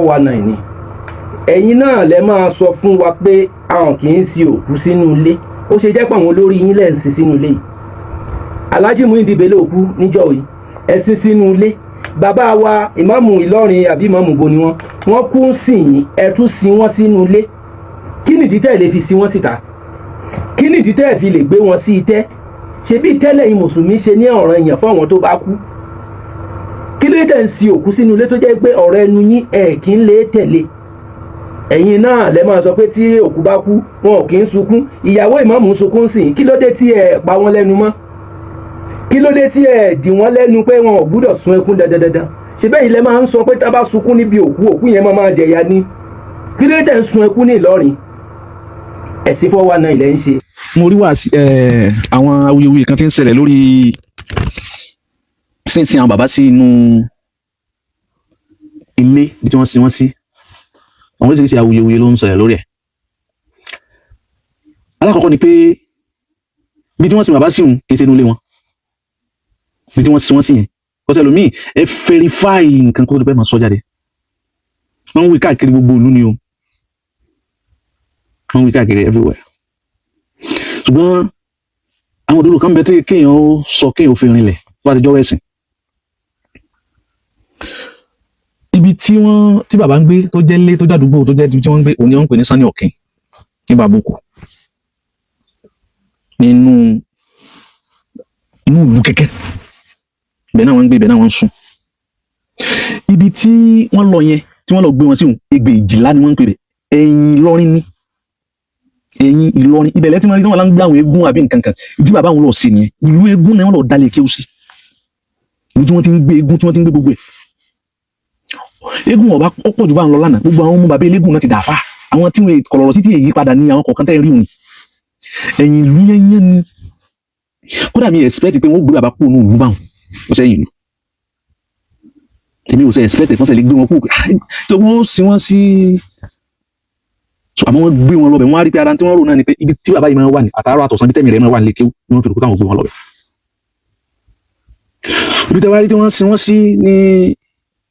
wa náà ni ẹ̀yin náà lẹ máa sọ fún wa pé àwọn kì í sin òkú sínú ilé ó ṣe jẹ́ pé àwọn olórí yín lẹ́ ń sin sínú ilé yìí Alhaji Muyideen Bello òkú níjọ́ yìí ẹ sin sínú ilé bàbá wa ìmáàmù Ìlọrin àbí ìmáàmù bo ni wọ́n kú ń sìn yín ẹ tún sin wọ́n sínú ilé kí nìdí tẹ́ ẹ lè fi sin wọ́n síta kí nìdí tẹ́ ẹ fi lè gbé wọn sí itẹ́ ṣebí tẹ́lẹ̀ yìí mùsùlùmí ṣe ní ọ̀ranyàn fún àwọn tó bá kú kí ló tẹ̀ ń sin òkú sínú ilé tó jẹ́ pé ọ̀rọ̀ ẹnu yín ẹ̀ kí ń lè tẹ̀lé ẹ̀yin náà lẹ máa sọ pé tí òkú bá kú wọn ò kí ń sunkún ìyàwó ìmáàmù ń sunkún sìn kí ló dé tí ẹ pa wọn lẹ́nu mọ́ kí ló dé tí ẹ dì wọ́n lẹ́nu pé wọn ò gbúdọ̀ sun ẹkún dandandandan ṣe bẹ́ẹ̀ ilẹ̀ máa ń sọ pé tá a bá sunkún níbi òkú yẹn máa jẹ̀yà ni kí ló dé tẹ̀ ń sun ẹkún ní Ìlọrin ẹ̀sìn fọwọ́ náà ilẹ̀ ń ṣe. mo rí wá àwọn awuyewuye kan tí ń ṣẹlẹ̀ lórí sínsìn àwọn bàbá sí inú ilé bí tí wọ́n sin wọ́n sí àwọn oríṣiríṣi awuyewuye ló ń ṣẹlẹ̀ lórí ẹ̀. alákọ̀ọ́kọ́ ni pé bí tí wọ́n sin bàbá sí òun kì í ṣe inú ilé wọn bí tí wọ́n sin wọ́n sí yẹn kọ́sẹ̀ lómi ẹ fẹ́rífáì nǹkan kó tó bẹ́ẹ̀ máa sọ jáde wọ́n ń wí káàkiri gbogbo ìlú ni o wọ́n ń wí káàkiri everywhere ṣùgbọ́n àwọn òdodo kan bẹ tí kéèyàn ó sọ kéèyàn ó fi rinlẹ̀ fún àtijọ́ ẹ̀sìn ibi tí bàbá ń gbé tó jẹ́ ilé tó jádùúgbò tó jẹ́ ibi tí wọ́n ń gbé òun ni wọ́n ń pè ní Sani Ọ̀kìn ní Bàbókù nínú ìlú kẹ̀kẹ́ ibẹ̀ náà wọ́n ń gbé ibẹ̀ náà wọ́n ń sùn ibi tí wọ́n lọ yẹn tí wọ́n lọ gbé wọn sí òun Ègbè Ìjìlá ni wọ́n ń pè bẹ̀ ẹ̀yìn Ìlọrin ni ẹ̀yìn Ìlọrin ibẹ̀ lẹ́tí wọ́n rí tí wọ́n lá ń gbé àwọn eégún àbí nǹkan kan tí bàbá wọn lọ sí nìyẹn ìlú eégún náà wọ́n lọ dalẹ̀ kéwù sí ibi tí wọ́n ti ń gbé eégún tí wọ́n ti ń gbé gbogbo ẹ̀ eégún ọba ọ̀pọ̀ jù bá ń lọ lánàá gbogbo àwọn ọmọ bàbá eléégún náà ti dàáfà àwọn tí wọn kọlọ̀rọ̀ títí èyí padà ní àwọn kọ̀ọ̀kan tẹ́ rí òní ẹ̀yìn ìlú yẹn ni kódà mi expect pé wọ́n gbé bàbá kúrò ní ìlú báwọn wọ́n sẹ́yìn ìlú èmi ò sẹ́ expect fọ́n sẹ́ lè gbé wọn kúrò tó wọ́n sí wọ́n sí àmọ́ wọ́n gbé wọn lọ́bẹ̀ wọ́n á rí pé ara tí wọ́n rò náà ni pé ibi tí bàbá yìí máa wà ní àtàárọ̀ àtọ̀sán bí tẹ́mi rẹ̀ máa wà ní lékeu ni wọ́n fi rò táwọn gbé wọn lọ́bẹ̀ ibi tẹ́wàá rí tí wọ́n sí wọ́n sí ní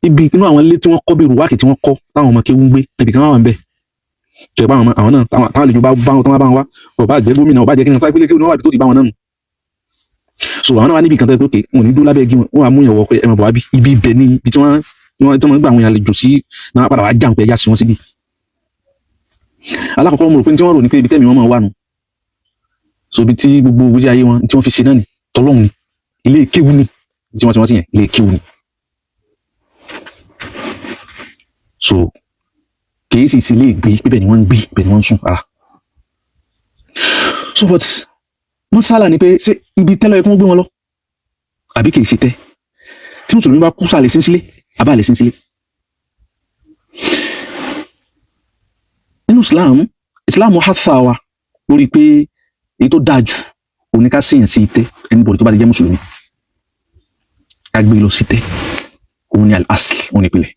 ibi inú àwọn ilé tí wọ́n kọ́ bẹ̀rù wákì tí wọ́n kọ́ táwọn ọmọ kéwú ń gbé ibì kan wà ń bẹ̀ tó ẹ̀bá àwọn náà táwọn àlejò bá wọn tán bá wọn wá ọba jẹ́ gómìnà ọba jẹ́ kí ní ọ̀tá ìpínlẹ̀ kéwú ní wọ́n wà tó ti bá wọn náà nù so àwọn náà wá níbi kan tó pé wọn ò ní dúró lábẹ́ igi wọn wà mú ìyàwó pé ẹmọ bọ̀ wá bí ibi ibẹ̀ ní ibi tí wọ́n gbà àwọn àlejò sí náà padà wá jàǹpẹ́ yá sí wọn síbi alákọ̀ọ́kọ́ mo rò pé tí wọ́n rò ní pé ibi tẹ́mi wọn máa wà nù so ibi tí gbogbo òwúrọ̀ ayé wọn tí wọ́n fi ṣe náà ni tọ́lọ́hun ni ilé kéwú ni tí wọ́n ti yẹn ilé kéwú ni so kìí sì sí ilé ìgbé pípẹ́ ni wọ́n ń gbé pípẹ́ ni wọ́n ń sùn ara so but mọ́sálà ni pé ṣé ibi tẹ́lọ̀ yẹ kí wọ́n gbé wọn lọ àbí kìí ṣe tẹ́ tí mùsùlùmí bá kú sáà lè sín sílé àbá lè sín sílé nínú Islam hàtà wa lórí pé èyí tó dáa jù òní ká síyàn sí itẹ́ ẹnibọ̀dì tó bá lè jẹ́ mùsùlùmí ká gbé lọ sí itẹ́ òun ni al-asl òun ni ìpìlẹ̀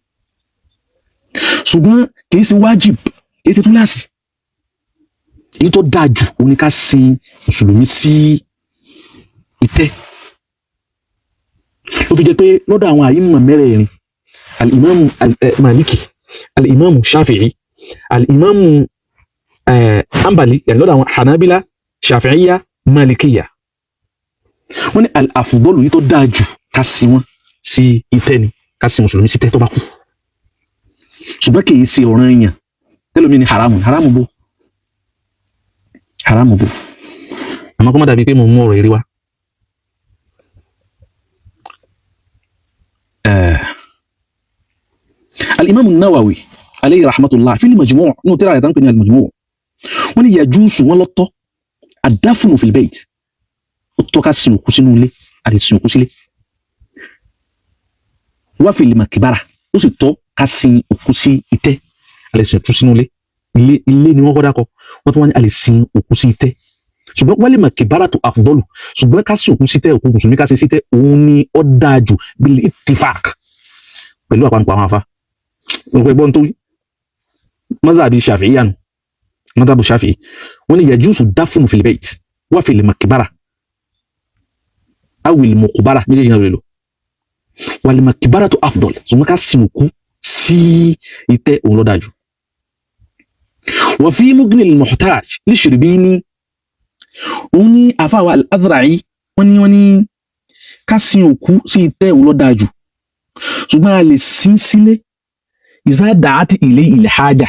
ṣùgbọ́n kìí ṣe wájib kìí ṣe túláàsì èyí tó dáa jù òun ni ká sin mùsùlùmí sí itẹ́ ló fi jẹ́ pé lọ́dọ̀ àwọn àyímọ̀ mẹ́rẹ̀ẹ̀rin al-imamu maliki al-imamu shafi'i al-imamu ambali yàní lọ́dọ̀ àwọn hanabila shafi'iyya malikiya wọ́n ní al-afdalu yìí tó dáa jù ká sin wọn sí itẹ́ ni ká sin mùsùlùmí sí itẹ́ tó bá kú ṣùgbọ́n kì í ṣe ọ̀ranyàn tẹ́lómi ni haramu bó àmọ́ kó má dàbí pé mo mú ọ̀rọ̀ eré wá al-imam an-Nawawi alayhi rahmatullah fil majmu' nínú tírà rẹ̀ tán pè ní al-majmu' wọ́n ní yajuzu wọn lọ́tọ̀ ad-dafnu fil bayt ó tọ́ ká sin òkú sínú ilé àti sin òkú sílé wa fil makbara ó sì tọ́ ká sin òkú sí itẹ́ a lè sin òkú sínú ilé ni wọ́n kọ́ dákọ̀ wọ́n tún wá ní a lè sin òkú sí itẹ́ ṣùgbọ́n wal makbaratu afdalu ṣùgbọ́n ká sin òkú sí itẹ́ òkú mùsùlùmí ká sin sí itẹ́ òun ni ó dáa jù bil ittifaq pẹ̀lú àpapọ̀ àwọn afá òun pẹ̀gbọ́n tó mazhabi shafi'iyyan mazhabu shafi'i wọ́n ní yajuzu dafnu fil bayt wa fil makbara awil muqbara méjèèjì náà lè lò wal makbaratu afdal ṣùgbọ́n ká sin òkú sí ìtẹ́ òun ló dájú. wa fi mughni al-muhtaj li-Shirbini òun ní àfáwà al-Azra'i wọ́n ní ká sin òkú sí ìtẹ́ òun ló dájú ṣùgbọ́n a lè sin sílé iza da'ati ilayhi al-haja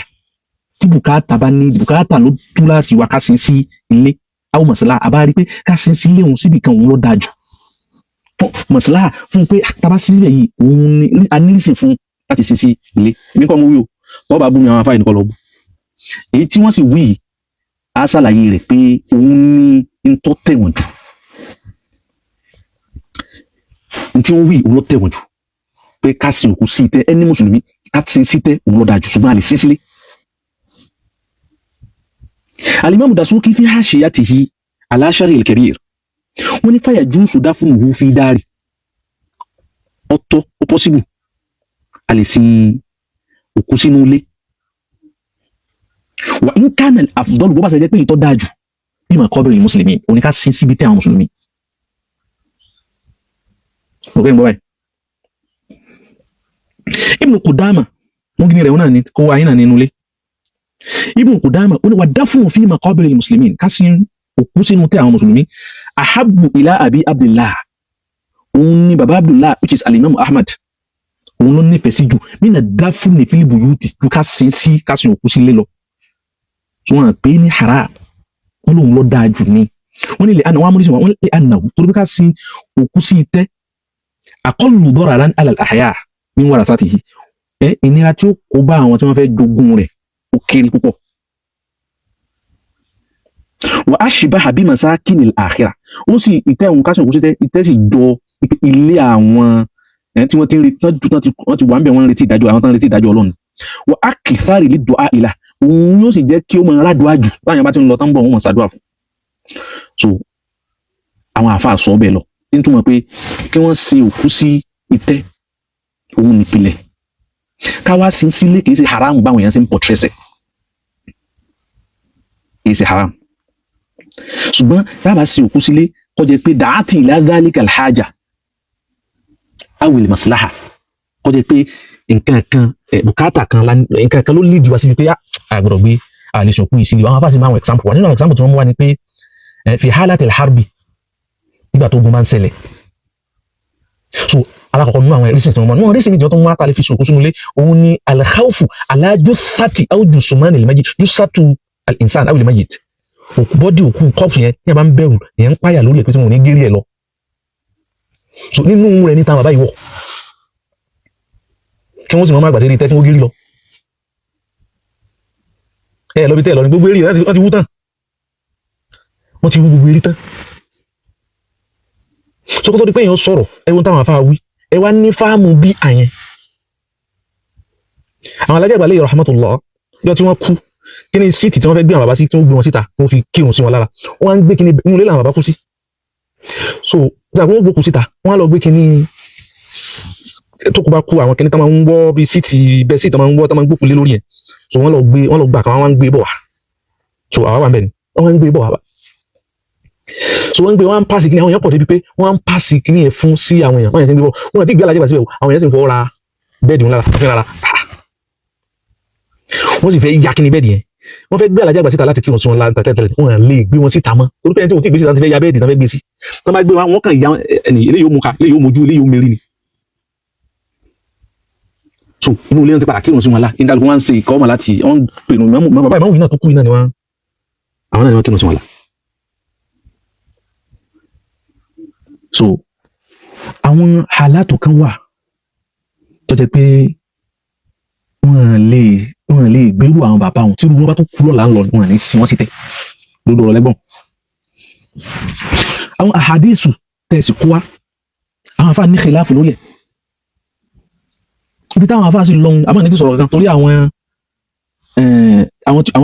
tí bùkátà bá ní bùkátà ló túláàsì wa ká sin sí ilé àwọn mọ̀sálà àbá rí pé ká sin sílé òun síbi kan òun ló dájú fún mọ̀sálà fún pé tàbá síbẹ̀ yìí òun ní a nílìsìn fún láti sin sí ilé èmi kọ́ mo wí o wọ́n bá bú mi àwọn afáyín nìkan lọ bú èyí tí wọ́n sì wí yìí á ṣàlàyé rẹ̀ pé òun ní ń tọ́ tẹ̀wọ̀n jù ní tí wọ́n wí òun ló tẹ̀wọ̀n jù pé ká sin òkú sí ìtẹ́ ẹni mùsùlùmí ká sin sí ìtẹ́ òun ló dájú ṣùgbọ́n a lè sin sílé. Al-Imam Dasuki fi hashiyatihi ala Sharh al-Kabir wọ́n ní fayajuzu dafnuhu fi dari ọ̀tọ̀ ó possible a lè sin òkú sínú ilé wa in kana al-afdal bó bá ṣe jẹ́ pé ìtọ́ dájú bí maqabir al-muslimin òní ká sin síbi tẹ́ àwọn mùsùlùmí. Ibn Qudama wọ́n gini rẹ̀ wọ́n náà ní kó wáyé náà nínú ilé. Ibn Qudama ó ní wà dáfún fi maqabir al-muslimin ká sin òkú sínú tẹ́ àwọn mùsùlùmí ahabbu ila abi abdullah òun ni baba abdullah which is al-Imam Ahmad òun ló nífẹ̀ẹ́ sí jù mina dáfún fil buyuti ju ká sin òkú sílé lọ wọ́n pè ní haram wọ́n lóun lọ dáa jù ní wọ́n ní lè àná wọ́n amúrísí wọn lè àná torí ká sin òkú sí ìtẹ́ aqallu dararan ala al-ahya min warathatihi ìnira tí ó kó bá àwọn tí wọ́n fẹ́ jogún rẹ̀ ó kéré púpọ̀. Wa ashbaha bi masakin al-akhirah ó sì ìtẹ́ òun kásìn òkú sí ìtẹ́ sì jọ ilé àwọn tí wọ́n ti ń retí wọ́n ti wà ń bẹ̀ wọ́n ń retí ìdájọ́ àwọn tán retí ìdájọ́ Ọlọ́run. Wa akthari lid-du'a ilah òun yóò sì jẹ́ kí ó máa rádùá jù báyọ̀ bá ti ń lọ tán bọ̀ wọ́n mọ̀ sàdúrà fún. So àwọn àfáà sọ bẹ́ẹ̀ lọ tí ń túmọ̀ pé kí wọ́n sin òkú sí ìtẹ́ òun nípìnlẹ̀ káwá sin sílé kìí ṣe haram báwọn èèyàn ṣe ń pọ̀ tẹ́sẹ̀ kìí ṣe haram ṣùgbọ́n dábàá sin òkú sílé kó jẹ́ pé da'ati ila dhalika al-haja awil maslaha kó jẹ́ pé nǹkan kan bùkátà kan nǹkan kan ló lead wá sí pé àgbọ̀dọ̀ gbé àlesòkú ìsílẹ̀ àwọn afáàsì máa ń example wà nínú example tí wọ́n mú wá ni pé fi halatil harbi nígbà tó ogun máa ń ṣẹlẹ̀ so alákọ̀ọ́kọ́ nínú àwọn reasons tí wọ́n mọ̀ níwọ̀n reason ìjọ tó mú àtàlẹ́ fi sòkú sínú ilé òun ni al-khawfu ala jussati aw jusmani al-mayyit jussatu al-insan aw al-mayyit òkú bọ́dì òkú kọ́ọ̀pù yẹn tí a bá ń bẹ̀rù yẹn ń páyà lórí ẹ̀ pé tí wọn ò ní gérí ẹ̀ lọ so nínú rẹ̀ ní táwọn bàbá yìí wọ̀ kí wọ́n sì mọ́ máa gbàṣẹ́ rí tẹ́ tí wọ́n gérí lọ lọ bí tẹ́ lọ ní gbogbo eré wọ́n ti wú tán wọ́n ti wú gbogbo eré tán so kó tó di pé èèyàn sọ̀rọ̀ ẹwọ́n táwọn afá wí ẹ wá ní fáàmù bí àyẹn àwọn alájà ìgbàlẹ̀ rahmatullah yọ tí wọ́n kú kí ni síìtì tí wọ́n fẹ́ gbé àwọn bàbá sí tí wọ́n gbé wọn síta wọ́n fi kírun sí wọn lára wọ́n á ń gbé kíní inú ilé làwọn bàbá kú sí so ìgbà wọ́n gbókù síta wọ́n á lọ gbé kíní tó kú bá kú àwọn kíní tó máa ń wọ́ bí síìtì bẹ́ẹ̀ síìtì tó máa ń wọ́ tó máa ń gbókù lé lórí ẹ̀ so wọ́n lọ gbà kan wọ́n á ń gbé bọ̀ wá so àwa wà mẹ́rin wọ́n á ń gbé bọ̀ wá so wọ́n ń gbé wọ́n á ń pàṣẹ kíní àwọn èèyàn pọ̀ débi pé wọ́n á ń pàṣẹ kíní ẹ̀ fún sí àwọn èèyàn wọ́n yẹn ti ń gbé bọ̀ wọ́n ti gbé alájẹ́ bá síbẹ̀ àwọn èèyàn sì ń fọwọ́ ra bẹ́ẹ̀dì wọn lára wọ́n sì fẹ́ ya kíní bẹ́ẹ̀dì yẹn wọ́n fẹ́ gbé alájẹ́ àgbà síta láti kírun sí wọn lára tẹ́tẹ́lẹ̀ wọ́n lè gbé wọn síta mọ́ torí pé ẹni tí wọ́n ti gbé síta ti fẹ́ ya bẹ́ẹ̀dì tán fẹ́ gbé sí tán bá gbé wọn kàn ya ẹni eléyìí ó mú ká eléyìí ó mojú eléyìí ó mérí ni so inú ilé wọn ti padà kírun sí wọn lá nígbà wọn ń ṣe ìkọ́ ọmọ láti wọn pinnu bàbá ìmáwùn náà tó kú iná ni wọn àwọn náà ni wọn kírun sí wọn lá so àwọn hálàtù kan wà tó jẹ́ pé wọ́n lè gbérú àwọn bàbá wọn tí wọ́n bá tó kú lọ́la ń lọ wọn ní sí wọ́n sí tẹ́ lódò ọ̀rọ̀ lẹ́gbọ̀n àwọn àhàdísù tẹ̀sí kó wá àwọn afá ní khilafu lórí ẹ̀ ibi táwọn afá sí lọ́hun àmọ́ ní ti sọ̀rọ̀ kan torí àwọn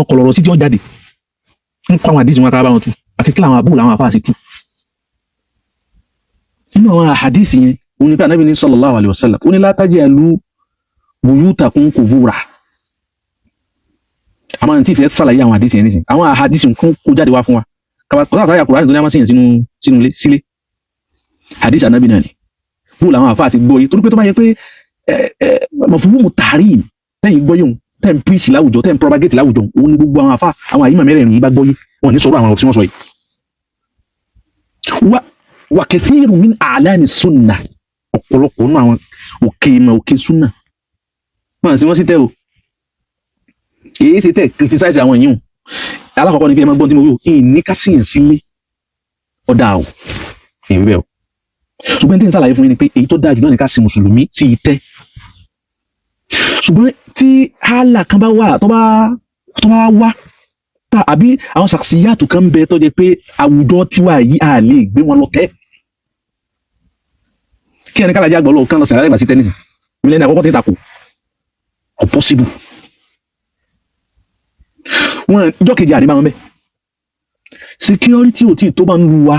kọ̀lọ̀rọ̀ títí ó jáde ń kọ́ àwọn àdísù wọn tàbá wọn tú àti kí làwọn àbúrò làwọn afá sí tú nínú àwọn àhàdísì yẹn òun ni pé Ànábì ní sallallahu alaihi wasallam ó ní la taj'alu buyutakum qubura àmọ́ tí ìfẹ́ sàlàyé àwọn àdísì yẹn nísìn àwọn àhàdísì nǹkan kó jáde wá fún wa kọ́sà àtàyà Kùránì tó ní a máa sèyàn sínú ilé sílé àdísì Ànábì náà ni bó làwọn àfáà ti gbọ́ yìí torí pé tó bá yẹ pé mọ̀fúnmù tààrí tẹ́yìn gbọ́yé òun tẹ́yìn preach láwùjọ tẹ́yìn propagate láwùjọ òun ni gbogbo àwọn àfa àwọn àyímọ̀ mẹ́rẹ̀ẹ̀rin yìí bá gbọ́yé wọn ní sọ̀rọ̀ àwọn ọ̀rọ̀ tí wọ́n sọ yìí. wà kathiru min a'lami sunna ọ̀pọ̀lọpọ̀ nínú àwọn òkè sunna wọn sì wọ́n sì tẹ́ o kìí ṣe tẹ́ criticize àwọn yìí o alákọ̀ọ́kọ́ ni kí ẹ máa gbọ́n tí mo wí o ní ká síyàn sílé ọ̀dà o èyí bẹ́ẹ̀ o ṣùgbọ́n tí n ṣàlàyé fún yín ni pé èyí tó dáa jù náà ni ká sin mùsùlùmí sí itẹ́ ṣùgbọ́n tí hálà kan bá wà tó bá wá tá àbí àwọn ṣàṣìyàtù kan ń bẹ tó jẹ́ pé àwùjọ tiwa yìí a lè gbé wọn lọ tẹ́ kí ẹni kálájà gbọ́ lọ kán lọ sẹ̀rẹ̀ àgbà sí tẹ́nísì mílíọ̀nù àkọ́kọ́ tẹ́ta kò possible wọn ìjọ kejì àdébá wọn bẹ security ò tí tó bá ń lu wa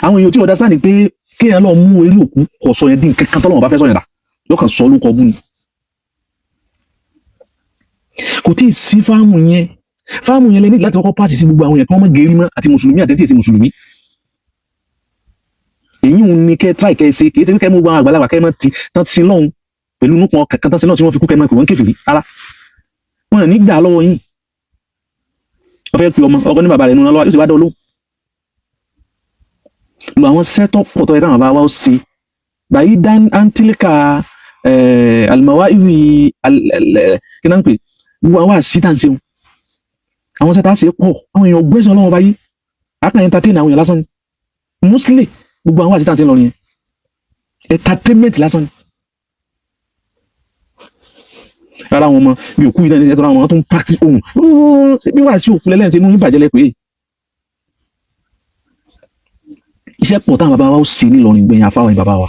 àwọn èèyàn tí ọ̀dá sáà ni pé kéèyàn lọ mú eré òkú kọ̀ sọ yẹn dín kankan tọ́lọ́wọ́n bá fẹ́ sọ yẹn dà yóò kàn sọ lóko bú ni kò tí ì sí fáàmù yẹn lẹ́ni láti kọ́kọ́ pàṣẹ sí gbogbo àwọn yẹn kí wọ́n má gèrí mọ́ àti mùsùlùmí àti ètí mùsùlùmí èyí ń ní kẹ́ tíráì kẹ́ ṣe kì í ṣe kẹ́ mú gbogbo àwọn àgbàlagbà kẹ́ mọ́ ti tán ti sin lọ́hùn pẹ̀lú núpọ̀ kankan tán sin lọ́hùn tí wọ́n fi kú kẹ́ mọ́ pé wọ́n kèfèrí ara wọn ní gbà lọ́wọ́ yín ọ̀fẹ́ pé ọmọ ọkọ ní bàbá rẹ̀ nínú lọ́wọ́ yóò sì wá dọ́ lóhùn lo àwọn sẹ́tọ̀ pọ̀ tó yẹ káwọn bá wá ó ṣe báyìí dán antílíkà alimawa ivi kí náà ń pè gbogbo àwọn àṣìṣe ń ṣeun àwọn sẹ́tà ṣe pọ̀ àwọn èèyàn gbẹ́sẹ̀ ọlọ́wọ́ báyìí akàn entertain àwọn èèyàn lásán ni mostly gbogbo àwọn àṣìṣe ń ṣe lọ nìyẹn entertainment lásán ni ara wọn ọmọ bí òkú yìí náà ní ẹ̀tọ́ àwọn ọmọ tó ń practice ohun bí wàá sí òkú lẹ́lẹ́yìn tí inú yín bàjẹ́ lẹ́pẹ́ yìí iṣẹ́ pọ̀ táwọn bàbá wa ó ṣe nílọrin gbẹ̀yìn àfáwọn bàbá wa